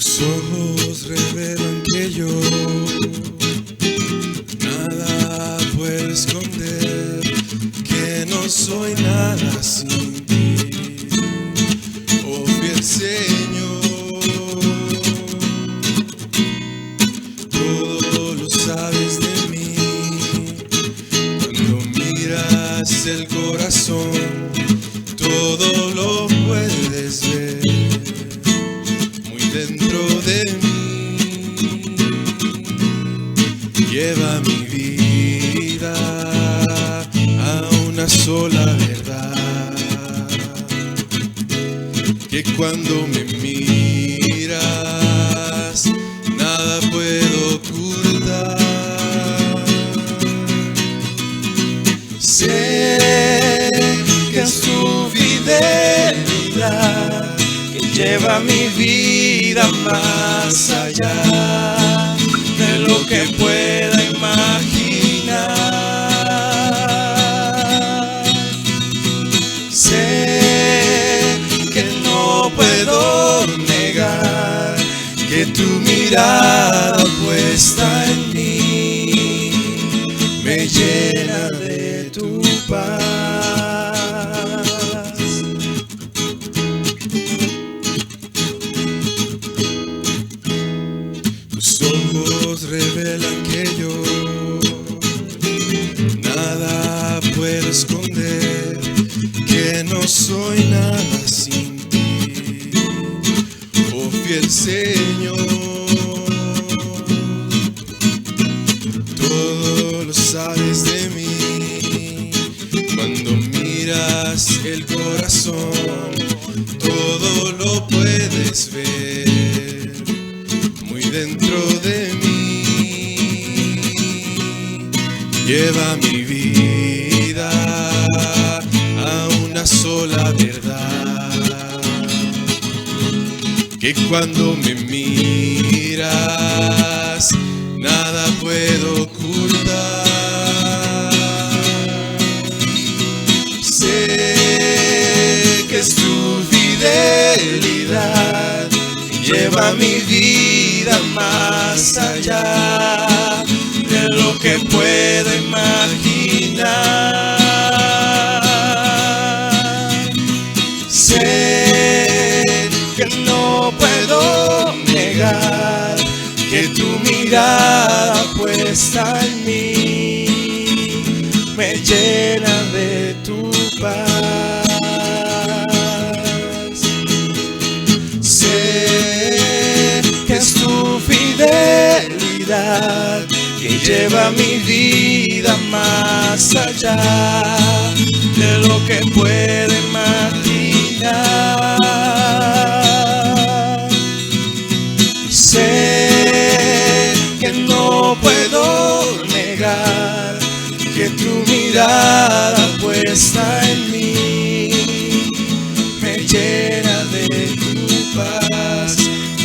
Tus ojos revelan que yo nada puedo esconder, que no soy nada sin ti, oh fiel Señor. Todo lo sabes de mí, cuando miras el corazón, todo lo puedes ver muy dentro de mí. Lleva mi vida a una sola verdad, que cuando me miras nada puedo ocultar. Sé que es tu fidelidad que lleva mi vida más allá de lo que pueda imaginar. Sé que no puedo negar que tu mirada puesta en mí me llena de tu paz. Tus ojos revelan que yo nada puedo esconder, que no soy nada sin ti, oh fiel Señor. Todo lo sabes de mí, cuando miras el corazón, todo lo puedes ver muy dentro de mí. Lleva mi vida a una sola verdad, que cuando me miras nada puedo ocultar. Sé que es tu fidelidad que lleva mi vida más allá de lo que puedo imaginar. Sé que no puedo negar que tu mirada puesta en mí me llena de tu paz. Sé que es tu fidelidad que lleva mi vida más allá de lo que puedo imaginar. Sé que no puedo negar que tu mirada puesta en mí me llena de tu paz,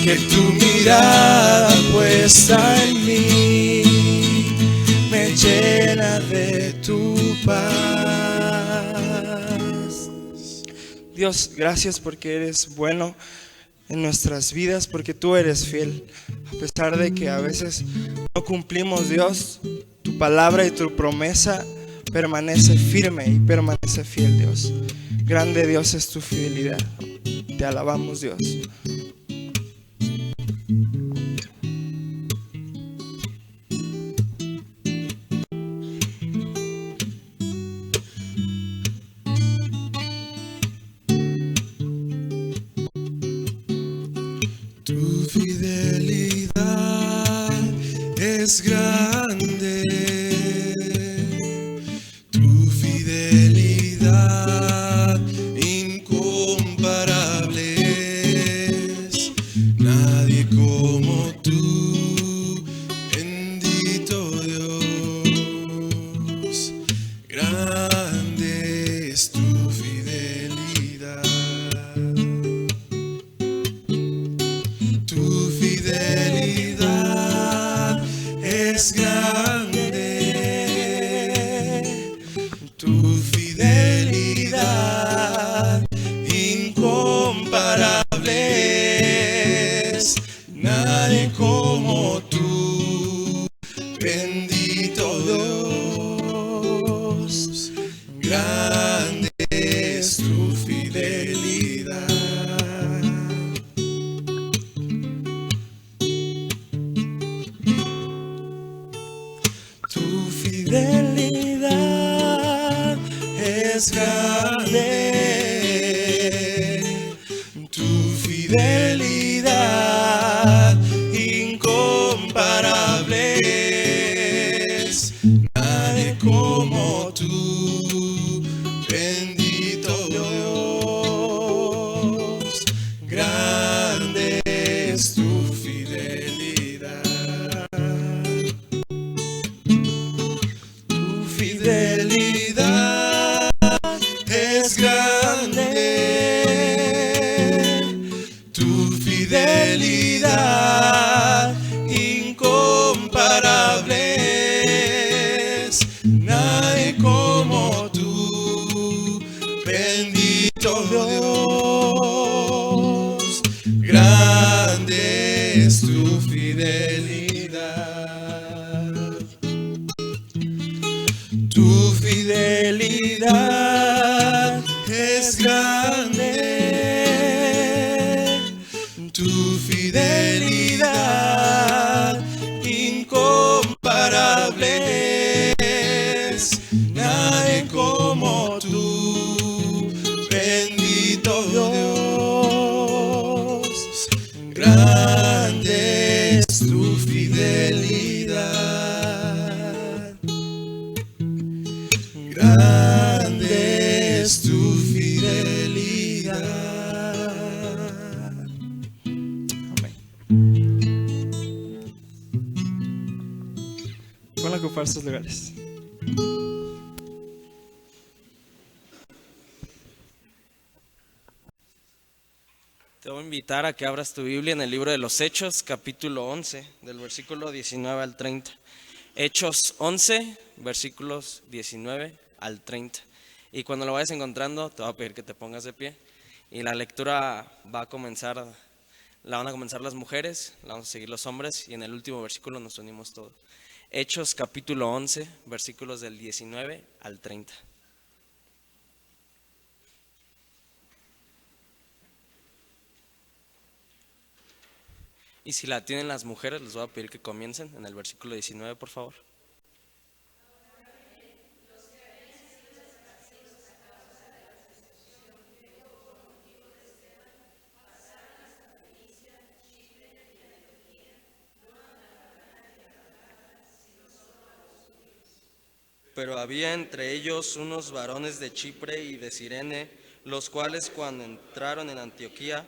que tu mirada puesta en mí me llena de tu paz. Dios, gracias porque eres bueno en nuestras vidas, porque tú eres fiel. A pesar de que a veces no cumplimos, Dios, tu palabra y tu promesa permanece firme y permanece fiel, Dios. Grande, Dios, es tu fidelidad. Te alabamos, Dios. Tu fidelidad es grande, tu fidelidad incomparable es, nadie como tú, bendito Dios, grande es tu fidelidad. Tu fidelidad es fidelidad es grande, tu fidelidad incomparable es, nadie como tú, bendito Dios, grande es tu fidelidad. Tu fidelidad es grande, tu fidelidad incomparable es, nadie como tú, bendito Dios, grande es tu fidelidad. Tu fidelidad es grande, tu fidelidad incomparable es, nadie como tú, bendito Dios, grande es tu fidelidad, grande es tu fidelidad. Amén. Van a ocupar sus lugares. Te voy a invitar a que abras tu Biblia en el libro de los Hechos, capítulo 11, del versículo 19 al 30. Hechos 11, versículos 19 al 30. Y cuando lo vayas encontrando, te voy a pedir que te pongas de pie. Y la lectura la van a comenzar las mujeres, la vamos a seguir los hombres, y en el último versículo nos unimos todos. Hechos, capítulo 11, versículos del 19 al 30. Y si la tienen las mujeres, les voy a pedir que comiencen en el versículo 19, por favor. Pero había entre ellos unos varones de Chipre y de Cirene, los cuales cuando entraron en Antioquía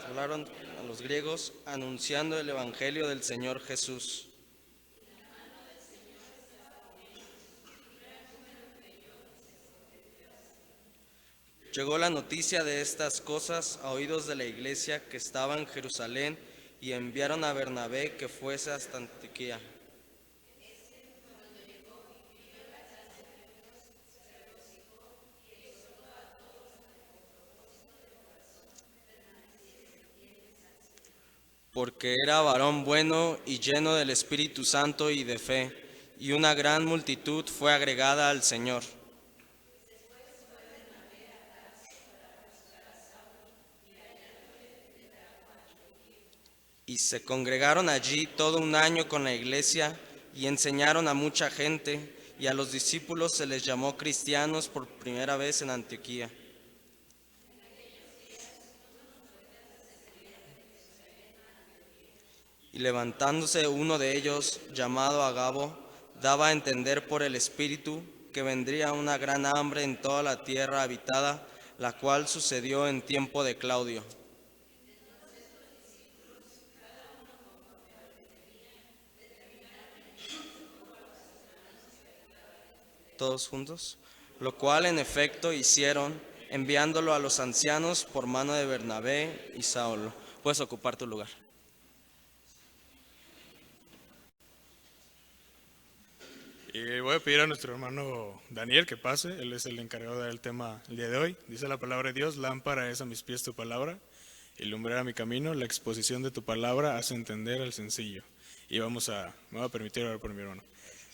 hablaron a los griegos anunciando el evangelio del Señor Jesús. Llegó la noticia de estas cosas a oídos de la iglesia que estaba en Jerusalén, y enviaron a Bernabé que fuese hasta Antioquía. Porque era varón bueno y lleno del Espíritu Santo y de fe, y una gran multitud fue agregada al Señor. Y se congregaron allí todo un año con la iglesia, y enseñaron a mucha gente, y a los discípulos se les llamó cristianos por primera vez en Antioquía. Y levantándose uno de ellos, llamado Agabo, daba a entender por el Espíritu que vendría una gran hambre en toda la tierra habitada, la cual sucedió en tiempo de Claudio. Todos juntos. Lo cual en efecto hicieron, enviándolo a los ancianos por mano de Bernabé y Saulo. Puedes ocupar tu lugar. Y voy a pedir a nuestro hermano Daniel que pase, él es el encargado de dar el tema el día de hoy. Dice la palabra de Dios: lámpara es a mis pies tu palabra y lumbrera mi camino. La exposición de tu palabra hace entender al sencillo. Y me voy a permitir orar por mi hermano.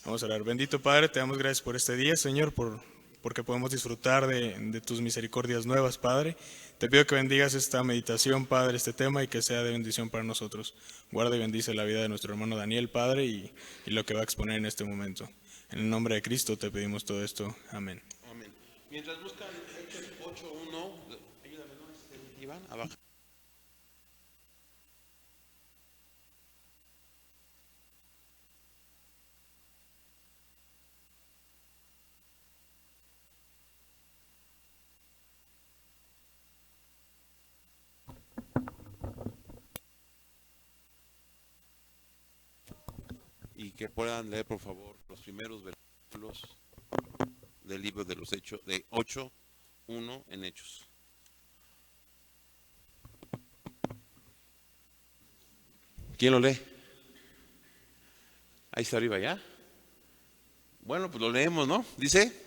Vamos a orar. Bendito Padre, te damos gracias por este día, Señor, porque podemos disfrutar de tus misericordias nuevas, Padre. Te pido que bendigas esta meditación, Padre, este tema, y que sea de bendición para nosotros. Guarda y bendice la vida de nuestro hermano Daniel, Padre, y lo que va a exponer en este momento. En el nombre de Cristo te pedimos todo esto. Amén. Amén. Mientras buscan Hechos 8:1, ayúdame, ¿no? Iván, abajo. Y que puedan leer, por favor, los primeros versículos del libro de los Hechos, de 8:1 en Hechos. ¿Quién lo lee? Ahí está arriba ya. Bueno, pues lo leemos, ¿no? Dice: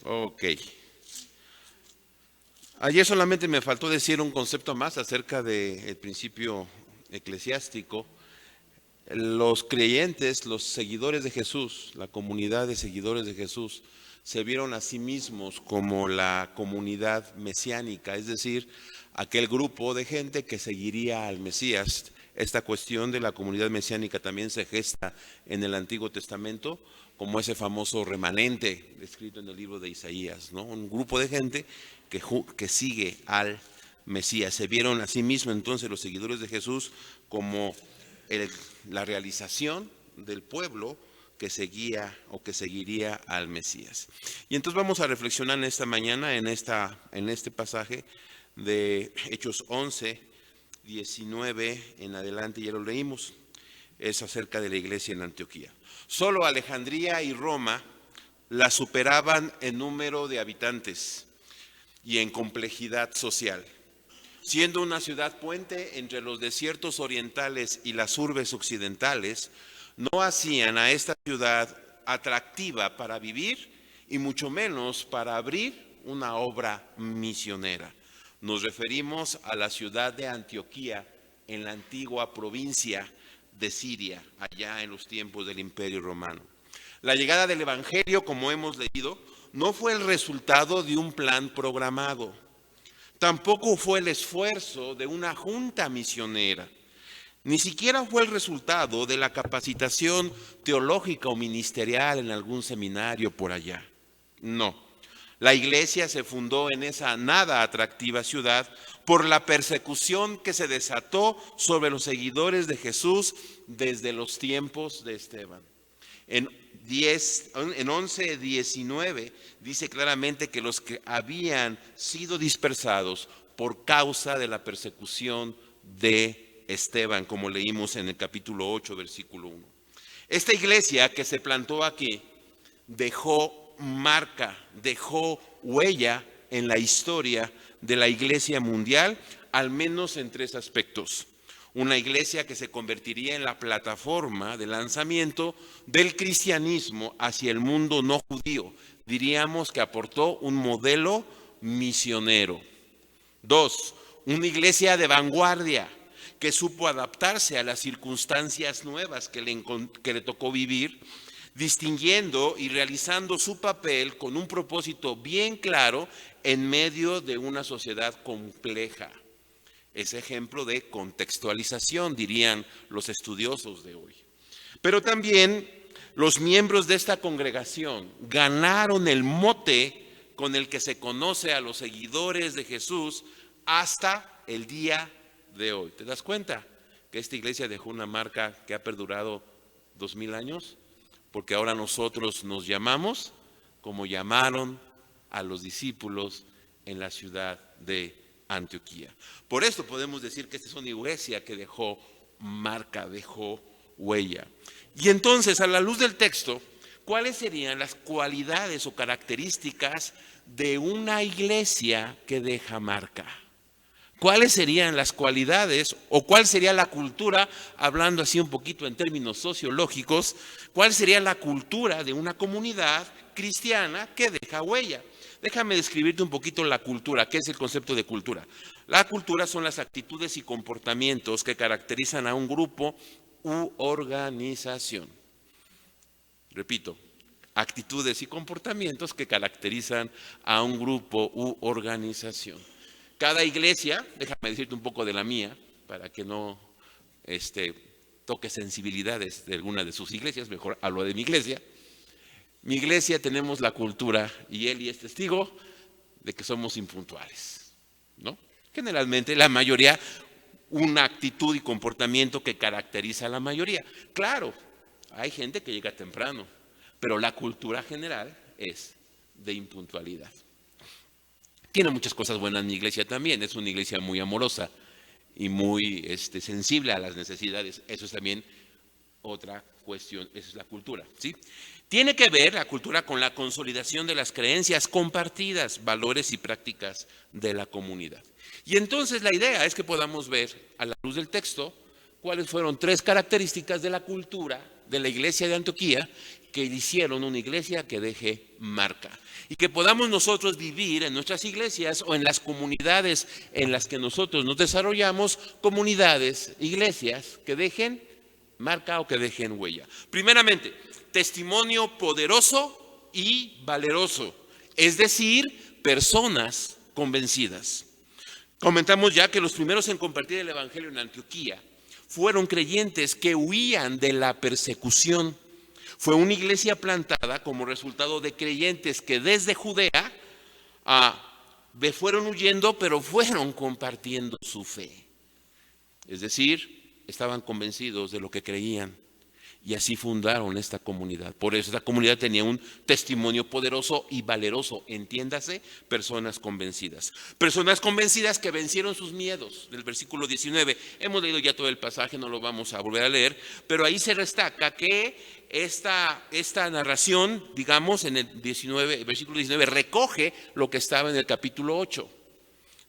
ok. Ayer solamente me faltó decir un concepto más acerca del principio eclesiástico. Los creyentes, los seguidores de Jesús, la comunidad de seguidores de Jesús, se vieron a sí mismos como la comunidad mesiánica, es decir, aquel grupo de gente que seguiría al Mesías. Esta cuestión de la comunidad mesiánica también se gesta en el Antiguo Testamento, como ese famoso remanente descrito en el libro de Isaías, ¿no? Un grupo de gente que sigue al Mesías. Se vieron a sí mismos entonces los seguidores de Jesús como la realización del pueblo que seguía o que seguiría al Mesías. Y entonces vamos a reflexionar en esta mañana en este pasaje de Hechos 11, 19 en adelante, ya lo leímos. Es acerca de la iglesia en Antioquía. Solo Alejandría y Roma la superaban en número de habitantes y en complejidad social. Siendo una ciudad puente entre los desiertos orientales y las urbes occidentales, no hacían a esta ciudad atractiva para vivir y mucho menos para abrir una obra misionera. Nos referimos a la ciudad de Antioquía en la antigua provincia de Siria, allá en los tiempos del Imperio Romano. La llegada del Evangelio, como hemos leído, no fue el resultado de un plan programado. Tampoco fue el esfuerzo de una junta misionera. Ni siquiera fue el resultado de la capacitación teológica o ministerial en algún seminario por allá. No. La iglesia se fundó en esa nada atractiva ciudad por la persecución que se desató sobre los seguidores de Jesús desde los tiempos de Esteban. En 11:19 dice claramente que los que habían sido dispersados por causa de la persecución de Esteban, como leímos en el capítulo 8, versículo 1. Esta iglesia que se plantó aquí dejó marca, dejó huella en la historia de la iglesia mundial, al menos en 3 aspectos. Una iglesia que se convertiría en la plataforma de lanzamiento del cristianismo hacia el mundo no judío. Diríamos que aportó un modelo misionero. 2, una iglesia de vanguardia que supo adaptarse a las circunstancias nuevas que le tocó vivir, distinguiendo y realizando su papel con un propósito bien claro en medio de una sociedad compleja. Es ejemplo de contextualización, dirían los estudiosos de hoy. Pero también los miembros de esta congregación ganaron el mote con el que se conoce a los seguidores de Jesús hasta el día de hoy. ¿Te das cuenta que esta iglesia dejó una marca que ha perdurado 2000 años? Porque ahora nosotros nos llamamos como llamaron a los discípulos en la ciudad de Antioquía. Por esto podemos decir que esta es una iglesia que dejó marca, dejó huella. Y entonces, a la luz del texto, ¿cuáles serían las cualidades o características de una iglesia que deja marca? ¿Cuáles serían las cualidades o cuál sería la cultura, hablando así un poquito en términos sociológicos, cuál sería la cultura de una comunidad cristiana que deja huella? Déjame describirte un poquito la cultura. ¿Qué es el concepto de cultura? La cultura son las actitudes y comportamientos que caracterizan a un grupo u organización. Repito, actitudes y comportamientos que caracterizan a un grupo u organización. Cada iglesia, déjame decirte un poco de la mía, para que no toque sensibilidades de alguna de sus iglesias, mejor hablo de mi iglesia. Mi iglesia tenemos la cultura, y Eli es testigo, de que somos impuntuales, ¿no? Generalmente, la mayoría, una actitud y comportamiento que caracteriza a la mayoría. Claro, hay gente que llega temprano, pero la cultura general es de impuntualidad. Tiene muchas cosas buenas mi iglesia también, es una iglesia muy amorosa y muy sensible a las necesidades. Eso es también otra cuestión, esa es la cultura, ¿sí? Tiene que ver la cultura con la consolidación de las creencias compartidas, valores y prácticas de la comunidad. Y entonces la idea es que podamos ver a la luz del texto cuáles fueron 3 características de la cultura de la iglesia de Antioquía que hicieron una iglesia que deje marca. Y que podamos nosotros vivir en nuestras iglesias o en las comunidades en las que nosotros nos desarrollamos, comunidades, iglesias que dejen marca o que dejen huella. Primeramente, testimonio poderoso y valeroso, es decir, personas convencidas. Comentamos ya que los primeros en compartir el evangelio en Antioquía fueron creyentes que huían de la persecución. Fue una iglesia plantada como resultado de creyentes que desde Judea fueron huyendo, pero fueron compartiendo su fe. Es decir, estaban convencidos de lo que creían y así fundaron esta comunidad. Por eso esta comunidad tenía un testimonio poderoso y valeroso, entiéndase, personas convencidas. Personas convencidas que vencieron sus miedos, del versículo 19. Hemos leído ya todo el pasaje, no lo vamos a volver a leer, pero ahí se destaca que esta narración, digamos, en el versículo 19, recoge lo que estaba en el capítulo 8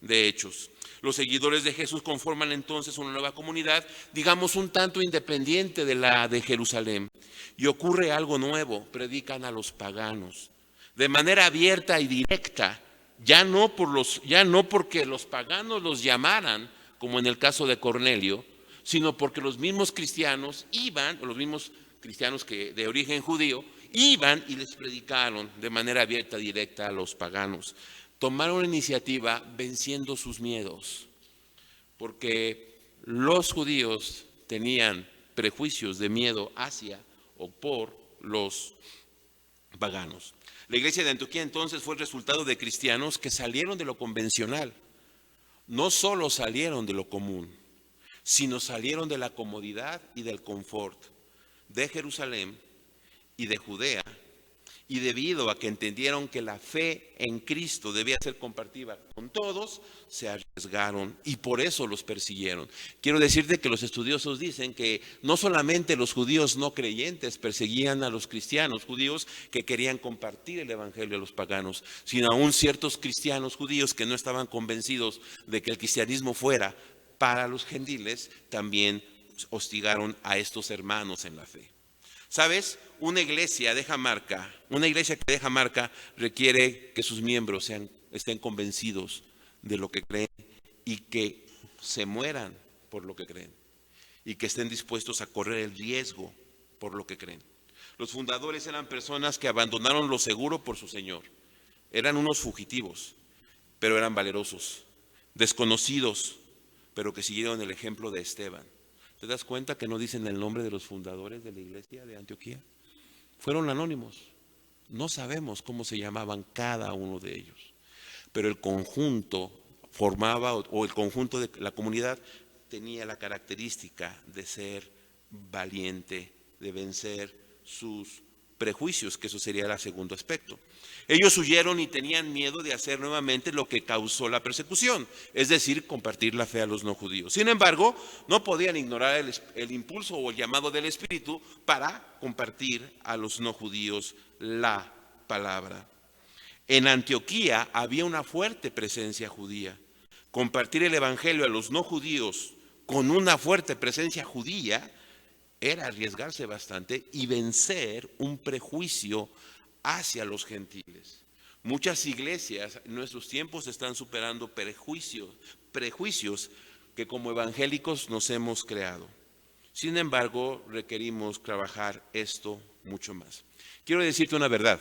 de Hechos. Los seguidores de Jesús conforman entonces una nueva comunidad, digamos un tanto independiente de la de Jerusalén. Y ocurre algo nuevo, predican a los paganos de manera abierta y directa, ya no porque los paganos los llamaran, como en el caso de Cornelio, sino porque los mismos cristianos que de origen judío, iban y les predicaron de manera abierta y directa a los paganos. Tomaron la iniciativa venciendo sus miedos, porque los judíos tenían prejuicios de miedo hacia o por los paganos. La iglesia de Antioquía entonces fue el resultado de cristianos que salieron de lo convencional. No solo salieron de lo común, sino salieron de la comodidad y del confort de Jerusalén y de Judea. Y debido a que entendieron que la fe en Cristo debía ser compartida con todos, se arriesgaron y por eso los persiguieron. Quiero decirte que los estudiosos dicen que no solamente los judíos no creyentes perseguían a los cristianos judíos que querían compartir el evangelio a los paganos, sino aún ciertos cristianos judíos que no estaban convencidos de que el cristianismo fuera para los gentiles, también hostigaron a estos hermanos en la fe. ¿Sabes? Una iglesia que deja marca requiere que sus miembros estén convencidos de lo que creen y que se mueran por lo que creen y que estén dispuestos a correr el riesgo por lo que creen. Los fundadores eran personas que abandonaron lo seguro por su Señor. Eran unos fugitivos, pero eran valerosos, desconocidos, pero que siguieron el ejemplo de Esteban. ¿Te das cuenta que no dicen el nombre de los fundadores de la iglesia de Antioquía? Fueron anónimos. No sabemos cómo se llamaban cada uno de ellos. Pero el conjunto el conjunto de la comunidad tenía la característica de ser valiente, de vencer sus prejuicios, que eso sería el segundo aspecto. Ellos huyeron y tenían miedo de hacer nuevamente lo que causó la persecución, es decir, compartir la fe a los no judíos. Sin embargo, no podían ignorar el impulso o el llamado del Espíritu para compartir a los no judíos la palabra. En Antioquía había una fuerte presencia judía. Compartir el evangelio a los no judíos con una fuerte presencia judía era arriesgarse bastante y vencer un prejuicio hacia los gentiles. Muchas iglesias en nuestros tiempos están superando prejuicios que como evangélicos nos hemos creado. Sin embargo, requerimos trabajar esto mucho más. Quiero decirte una verdad.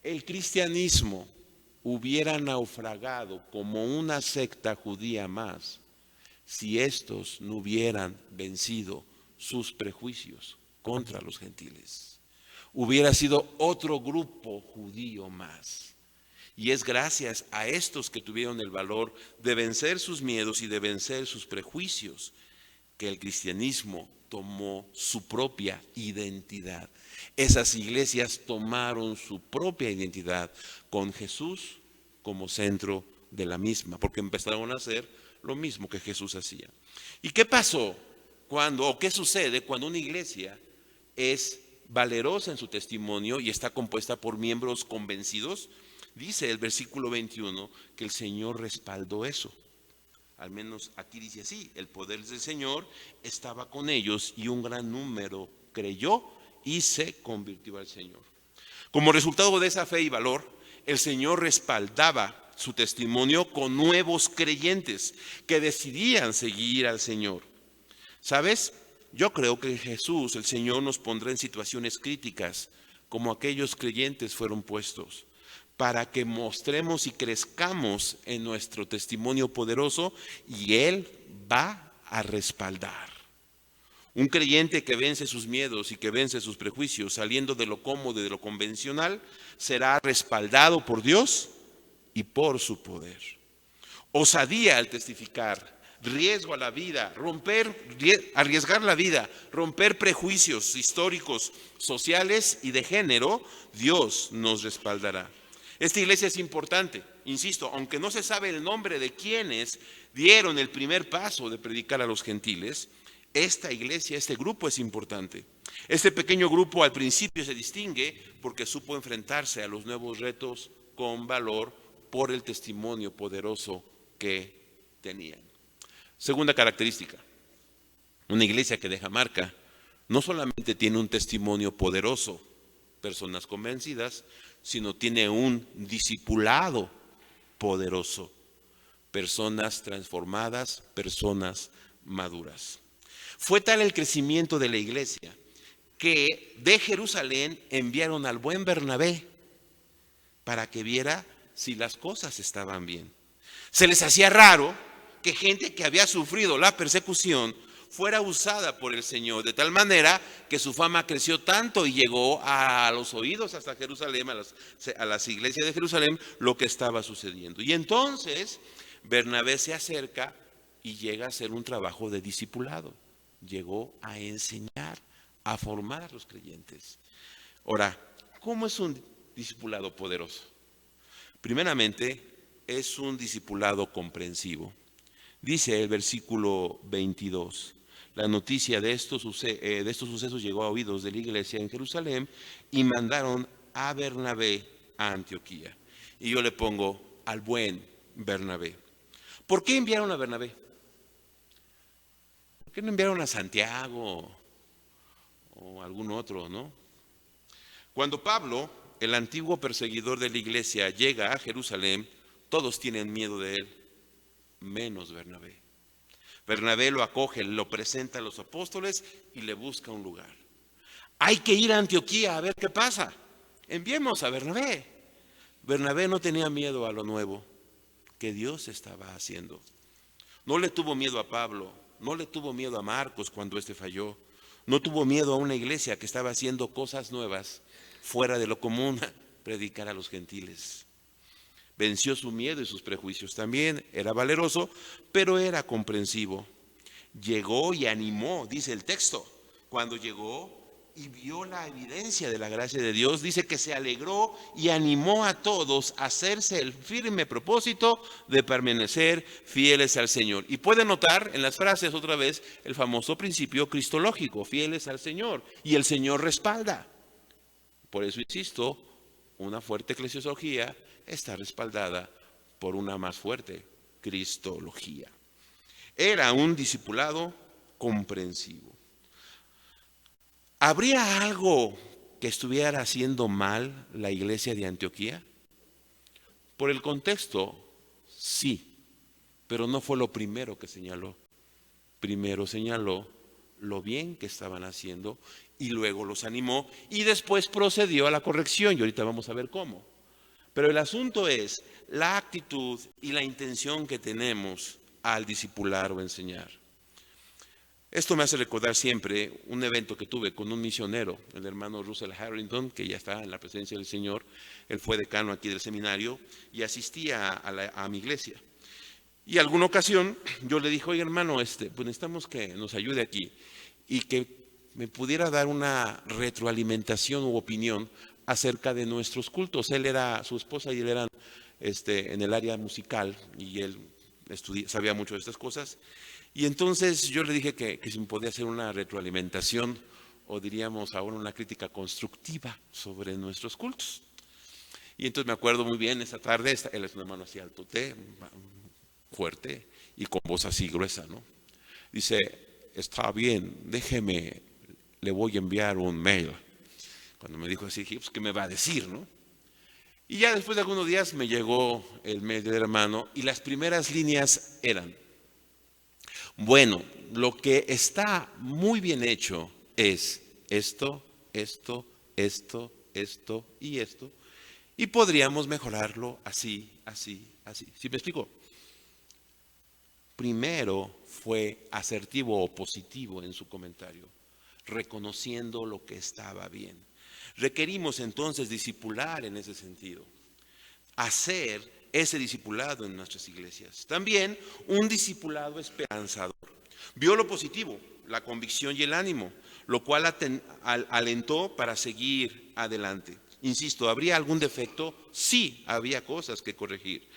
El cristianismo hubiera naufragado como una secta judía más si estos no hubieran vencido sus prejuicios contra los gentiles. Hubiera sido otro grupo judío más. Y es gracias a estos que tuvieron el valor de vencer sus miedos y de vencer sus prejuicios que el cristianismo tomó su propia identidad. Esas iglesias tomaron su propia identidad con Jesús como centro de la misma, porque empezaron a hacer lo mismo que Jesús hacía. ¿Y qué pasó o qué sucede cuando una iglesia es valerosa en su testimonio y está compuesta por miembros convencidos? Dice el versículo 21 que el Señor respaldó eso. Al menos aquí dice así: el poder del Señor estaba con ellos y un gran número creyó y se convirtió al Señor. Como resultado de esa fe y valor, el Señor respaldaba su testimonio con nuevos creyentes que decidían seguir al Señor. ¿Sabes? Yo creo que Jesús, el Señor, nos pondrá en situaciones críticas como aquellos creyentes fueron puestos, para que mostremos y crezcamos en nuestro testimonio poderoso, y Él va a respaldar. Un creyente que vence sus miedos y que vence sus prejuicios, saliendo de lo cómodo y de lo convencional, será respaldado por Dios y por su poder. Osadía al testificar, riesgo a la vida, arriesgar la vida, romper prejuicios históricos, sociales y de género. Dios nos respaldará. Esta iglesia es importante, insisto, aunque no se sabe el nombre de quienes dieron el primer paso de predicar a los gentiles. Esta iglesia, este grupo es importante. Este pequeño grupo al principio se distingue porque supo enfrentarse a los nuevos retos con valor por el testimonio poderoso que tenían. Segunda característica: una iglesia que deja marca no solamente tiene un testimonio poderoso, personas convencidas, sino tiene un discipulado poderoso, personas transformadas, personas maduras. Fue tal el crecimiento de la iglesia que de Jerusalén enviaron al buen Bernabé para que viera si las cosas estaban bien. Se les hacía raro que gente que había sufrido la persecución fuera usada por el Señor, de tal manera que su fama creció tanto y llegó a los oídos hasta Jerusalén, a las iglesias de Jerusalén, lo que estaba sucediendo. Y entonces Bernabé se acerca y llega a hacer un trabajo de discipulado. Llegó a enseñar, a formar a los creyentes. Ahora, ¿cómo es un discipulado poderoso? Primeramente, es un discipulado comprensivo. Dice el versículo 22, la noticia de estos sucesos llegó a oídos de la iglesia en Jerusalén y mandaron a Bernabé a Antioquía. Y yo le pongo al buen Bernabé. ¿Por qué enviaron a Bernabé? ¿Por qué no enviaron a Santiago o algún otro, no? Cuando Pablo, el antiguo perseguidor de la iglesia, llega a Jerusalén, todos tienen miedo de él, menos Bernabé. Bernabé lo acoge, lo presenta a los apóstoles y le busca un lugar. Hay que ir a Antioquía a ver qué pasa. Enviemos a Bernabé. Bernabé no tenía miedo a lo nuevo que Dios estaba haciendo. No le tuvo miedo a Pablo, no le tuvo miedo a Marcos cuando éste falló. No tuvo miedo a una iglesia que estaba haciendo cosas nuevas, fuera de lo común, predicar a los gentiles. Venció su miedo y sus prejuicios. También era valeroso, pero era comprensivo. Llegó y animó, dice el texto. Cuando llegó y vio la evidencia de la gracia de Dios, dice que se alegró y animó a todos a hacerse el firme propósito de permanecer fieles al Señor. Y puede notar en las frases otra vez el famoso principio cristológico: fieles al Señor, y el Señor respalda. Por eso insisto, una fuerte eclesiología está respaldada por una más fuerte cristología. Era un discipulado comprensivo. ¿Habría algo que estuviera haciendo mal la iglesia de Antioquía? Por el contexto, sí, pero no fue lo primero que señaló. Primero señaló lo bien que estaban haciendo y luego los animó y después procedió a la corrección y ahorita vamos a ver cómo. Pero el asunto es la actitud y la intención que tenemos al discipular o enseñar. Esto me hace recordar siempre un evento que tuve con un misionero, el hermano Russell Harrington, que ya está en la presencia del Señor. Él fue decano aquí del seminario y asistía a mi iglesia. Y alguna ocasión yo le dije, oye hermano, pues necesitamos que nos ayude aquí y que me pudiera dar una retroalimentación u opinión acerca de nuestros cultos. Su esposa y él eran en el área musical y él sabía mucho de estas cosas. Y entonces yo le dije que si me podía hacer una retroalimentación o diríamos ahora una crítica constructiva sobre nuestros cultos. Y entonces me acuerdo muy bien esa tarde, él es un hermano así altote, fuerte y con voz así gruesa, ¿no? Dice, está bien, déjeme, le voy a enviar un mail. Cuando me dijo así, dije, pues, ¿qué me va a decir, no? Y ya después de algunos días me llegó el mail del hermano y las primeras líneas eran, bueno, lo que está muy bien hecho es esto, esto, esto, esto y esto, y podríamos mejorarlo así, así, así. ¿Sí me explico? Primero fue asertivo o positivo en su comentario, reconociendo lo que estaba bien. Requerimos entonces discipular en ese sentido, hacer ese discipulado en nuestras iglesias. También un discipulado esperanzador. Vio lo positivo, la convicción y el ánimo, lo cual alentó para seguir adelante. Insisto, ¿habría algún defecto? Sí, había cosas que corregir.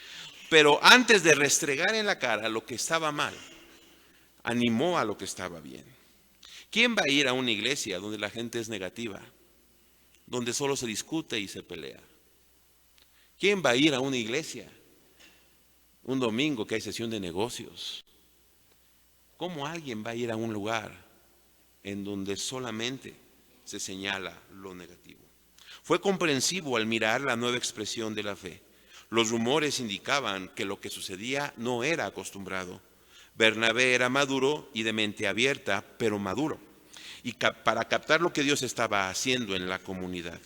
Pero antes de restregar en la cara lo que estaba mal, animó a lo que estaba bien. ¿Quién va a ir a una iglesia donde la gente es negativa? Donde solo se discute y se pelea. ¿Quién va a ir a una iglesia un domingo que hay sesión de negocios? ¿Cómo alguien va a ir a un lugar en donde solamente se señala lo negativo? Fue comprensivo al mirar la nueva expresión de la fe. Los rumores indicaban que lo que sucedía no era acostumbrado. Bernabé era maduro y de mente abierta, pero maduro, y para captar lo que Dios estaba haciendo en la comunidad.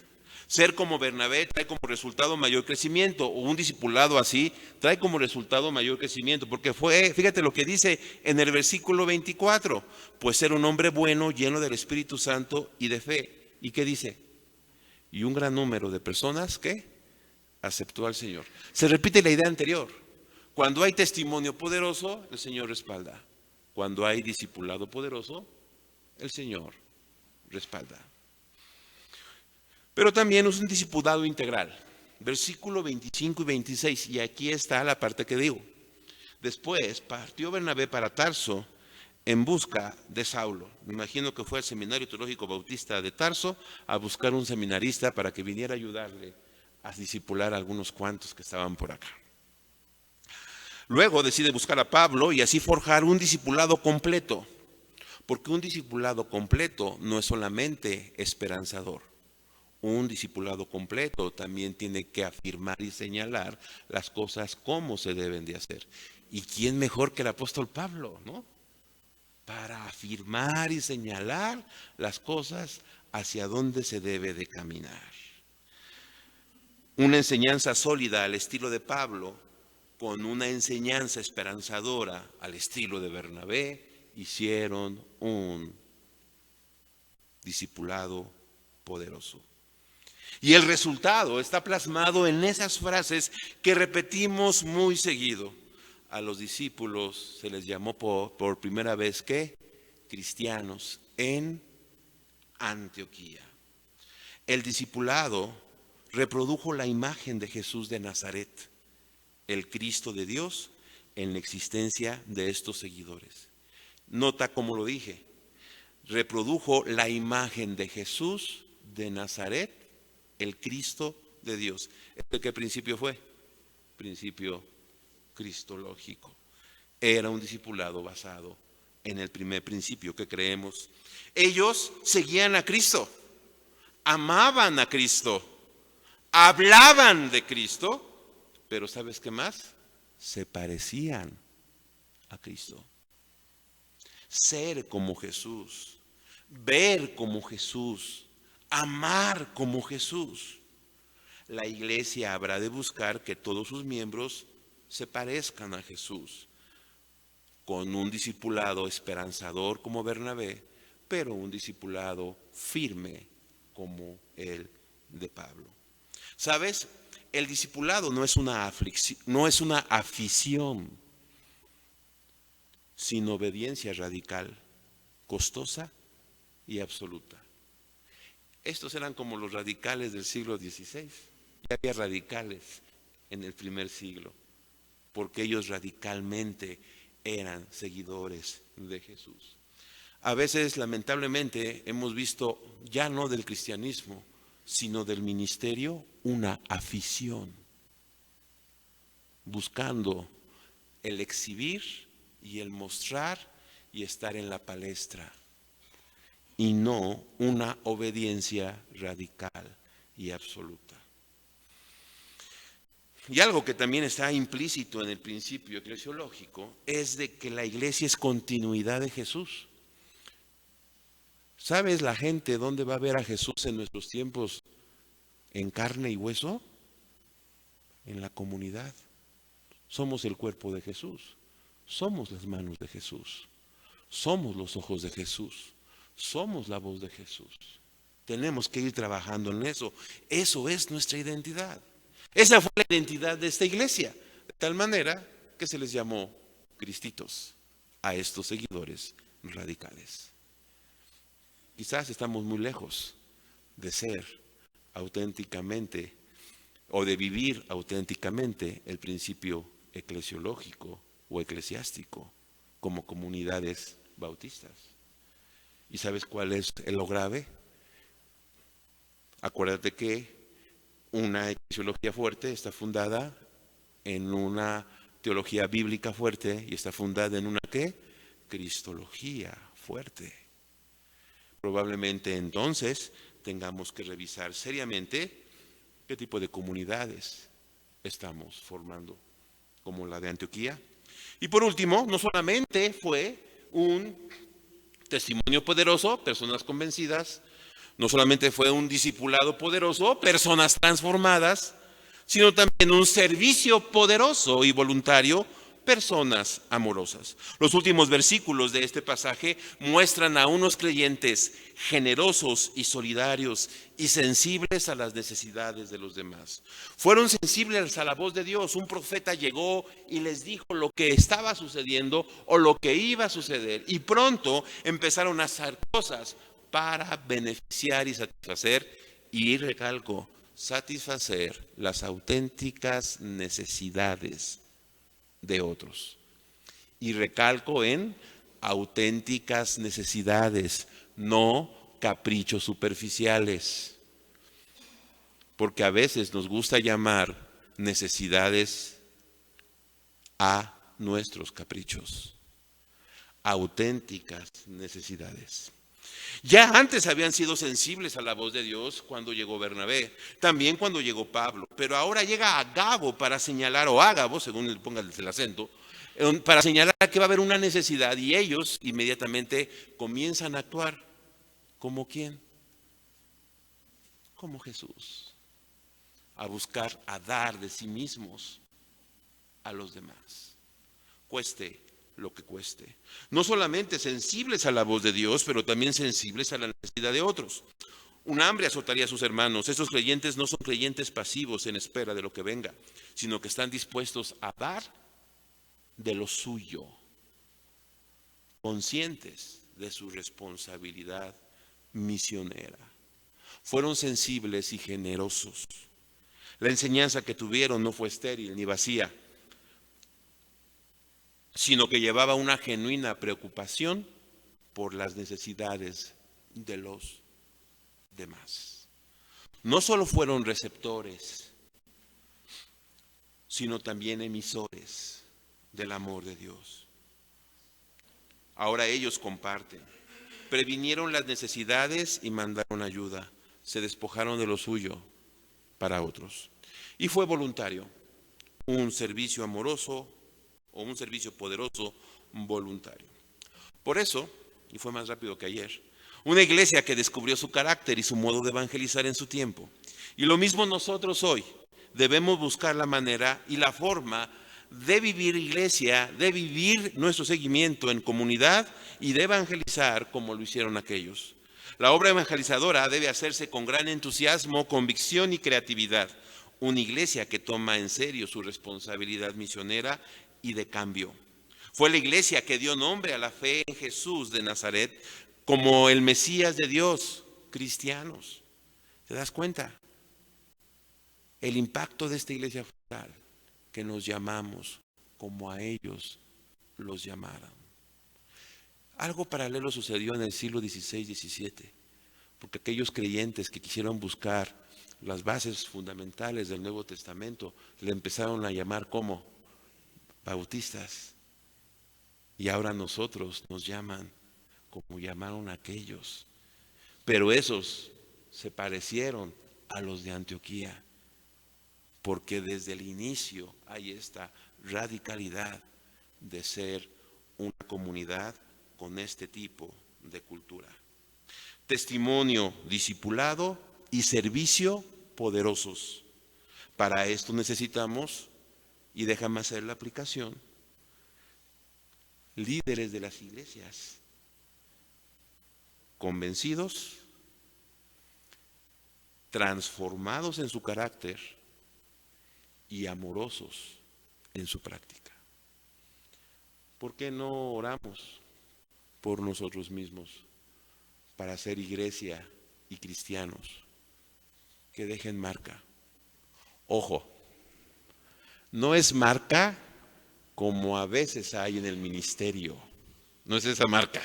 Ser como Bernabé trae como resultado mayor crecimiento, o un discipulado así trae como resultado mayor crecimiento, porque fíjate lo que dice en el versículo 24, pues era un hombre bueno, lleno del Espíritu Santo y de fe. ¿Y qué dice? Y un gran número de personas que aceptó al Señor. Se repite la idea anterior. Cuando hay testimonio poderoso, el Señor respalda. Cuando hay discipulado poderoso, el Señor respalda. Pero también es un discipulado integral. Versículo 25 y 26, y aquí está la parte que digo. Después partió Bernabé para Tarso en busca de Saulo. Me imagino que fue al Seminario Teológico Bautista de Tarso a buscar un seminarista para que viniera a ayudarle a discipular a algunos cuantos que estaban por acá. Luego decide buscar a Pablo y así forjar un discipulado completo, porque un discipulado completo no es solamente esperanzador. Un discipulado completo también tiene que afirmar y señalar las cosas como se deben de hacer. ¿Y quién mejor que el apóstol Pablo, no? Para afirmar y señalar las cosas hacia dónde se debe de caminar. Una enseñanza sólida al estilo de Pablo, con una enseñanza esperanzadora al estilo de Bernabé, hicieron un discipulado poderoso. Y el resultado está plasmado en esas frases que repetimos muy seguido. A los discípulos se les llamó por primera vez ¿qué? Cristianos en Antioquía. El discipulado reprodujo la imagen de Jesús de Nazaret, el Cristo de Dios, en la existencia de estos seguidores. Nota cómo lo dije, reprodujo la imagen de Jesús de Nazaret, el Cristo de Dios. ¿Qué principio fue? Principio cristológico. Era un discipulado basado en el primer principio que creemos. Ellos seguían a Cristo, amaban a Cristo, hablaban de Cristo, pero ¿sabes qué más? Se parecían a Cristo. ser como Jesús, ver como Jesús, amar como Jesús. La iglesia habrá de buscar que todos sus miembros se parezcan a Jesús, con un discipulado esperanzador como Bernabé, pero un discipulado firme como el de Pablo. ¿Sabes? El discipulado no es una aflicción, no es una afición, sino obediencia radical, costosa y absoluta. Estos eran como los radicales del siglo XVI. Ya había radicales en el primer siglo, porque ellos radicalmente eran seguidores de Jesús. A veces, lamentablemente, hemos visto, ya no del cristianismo, sino del ministerio, una afición, buscando el exhibir y el mostrar y estar en la palestra, y no una obediencia radical y absoluta. Y algo que también está implícito en el principio eclesiológico es de que la iglesia es continuidad de Jesús. ¿Sabes la gente dónde va a ver a Jesús en nuestros tiempos? ¿En carne y hueso? En la comunidad. Somos el cuerpo de Jesús. Somos las manos de Jesús. Somos los ojos de Jesús. Somos la voz de Jesús. Tenemos que ir trabajando en eso. Eso es nuestra identidad. Esa fue la identidad de esta iglesia. De tal manera que se les llamó cristitos a estos seguidores radicales. Quizás estamos muy lejos de ser auténticamente o de vivir auténticamente el principio eclesiológico o eclesiástico como comunidades bautistas. ¿Y sabes cuál es lo grave? Acuérdate que una eclesiología fuerte está fundada en una teología bíblica fuerte y está fundada en una ¿qué? Cristología fuerte. Probablemente entonces tengamos que revisar seriamente qué tipo de comunidades estamos formando, como la de Antioquía. Y por último, no solamente fue un testimonio poderoso, personas convencidas, no solamente fue un discipulado poderoso, personas transformadas, sino también un servicio poderoso y voluntario, personas amorosas. Los últimos versículos de este pasaje muestran a unos creyentes generosos y solidarios y sensibles a las necesidades de los demás. Fueron sensibles a la voz de Dios. Un profeta llegó y les dijo lo que estaba sucediendo o lo que iba a suceder, y pronto empezaron a hacer cosas para beneficiar y satisfacer, y recalco, satisfacer las auténticas necesidades de otros. Y recalco en auténticas necesidades, no caprichos superficiales. Porque a veces nos gusta llamar necesidades a nuestros caprichos. Auténticas necesidades. Ya antes habían sido sensibles a la voz de Dios cuando llegó Bernabé, también cuando llegó Pablo, pero ahora llega Agabo para señalar, o Ágabo, según le pongan el acento, para señalar que va a haber una necesidad, y ellos inmediatamente comienzan a actuar. ¿Como quién? Como Jesús, a buscar, a dar de sí mismos a los demás, cueste lo que cueste. No solamente sensibles a la voz de Dios, pero también sensibles a la necesidad de otros. Un hambre azotaría a sus hermanos. Estos creyentes no son creyentes pasivos en espera de lo que venga, sino que están dispuestos a dar de lo suyo, conscientes de su responsabilidad misionera. Fueron sensibles y generosos. La enseñanza que tuvieron no fue estéril ni vacía, sino que llevaba una genuina preocupación por las necesidades de los demás. No solo fueron receptores, sino también emisores del amor de Dios. Ahora ellos comparten, previnieron las necesidades y mandaron ayuda, se despojaron de lo suyo para otros. Y fue voluntario, un servicio amoroso o un servicio poderoso voluntario. Por eso, y fue más rápido que ayer, una iglesia que descubrió su carácter y su modo de evangelizar en su tiempo. Y lo mismo nosotros hoy. Debemos buscar la manera y la forma de vivir iglesia, de vivir nuestro seguimiento en comunidad y de evangelizar como lo hicieron aquellos. La obra evangelizadora debe hacerse con gran entusiasmo, convicción y creatividad. Una iglesia que toma en serio su responsabilidad misionera y de cambio. Fue la iglesia que dio nombre a la fe en Jesús de Nazaret como el Mesías de Dios, cristianos. ¿Te das cuenta? El impacto de esta iglesia fue tal que nos llamamos como a ellos los llamaran. Algo paralelo sucedió en el siglo XVI-XVII, porque aquellos creyentes que quisieron buscar las bases fundamentales del Nuevo Testamento le empezaron a llamar como bautistas. Y ahora nosotros nos llaman como llamaron a aquellos. Pero esos se parecieron a los de Antioquía, porque desde el inicio hay esta radicalidad de ser una comunidad con este tipo de cultura. Testimonio, discipulado y servicio poderosos. Para esto necesitamos, y déjame hacer la aplicación, líderes de las iglesias convencidos, transformados en su carácter y amorosos en su práctica. ¿Por qué no oramos por nosotros mismos para ser iglesia y cristianos que dejen marca? Ojo, no es marca como a veces hay en el ministerio, no es esa marca,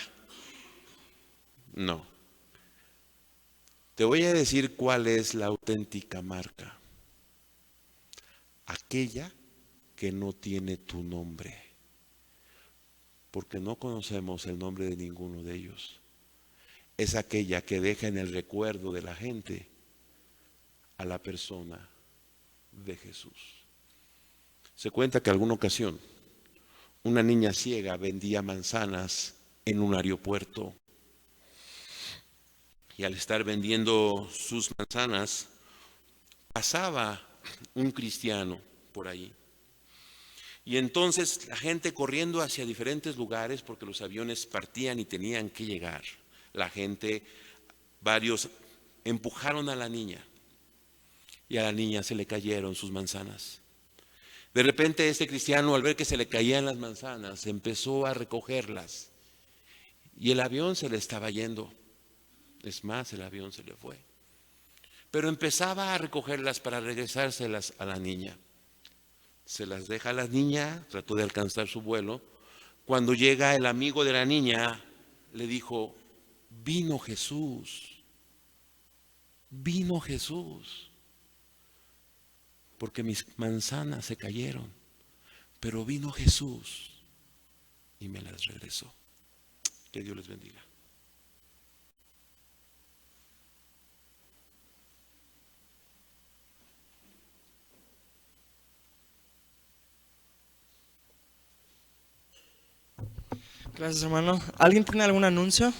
no. Te voy a decir cuál es la auténtica marca. Aquella que no tiene tu nombre, porque no conocemos el nombre de ninguno de ellos. Es aquella que deja en el recuerdo de la gente a la persona de Jesús. Se cuenta que alguna ocasión una niña ciega vendía manzanas en un aeropuerto. Y al estar vendiendo sus manzanas, pasaba un cristiano por ahí. Y entonces la gente corriendo hacia diferentes lugares, porque los aviones partían y tenían que llegar. La gente, varios, empujaron a la niña. Y a la niña se le cayeron sus manzanas. De repente este cristiano, al ver que se le caían las manzanas, empezó a recogerlas. Y el avión se le estaba yendo. Es más, el avión se le fue. Pero empezaba a recogerlas para regresárselas a la niña. Se las deja a la niña, trató de alcanzar su vuelo. Cuando llega el amigo de la niña, le dijo, vino Jesús. Vino Jesús. Porque mis manzanas se cayeron. Pero vino Jesús y me las regresó. Que Dios les bendiga. Gracias, hermano. ¿Alguien tiene algún anuncio?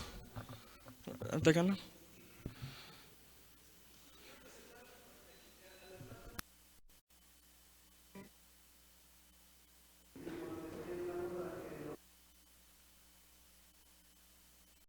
Déjalo.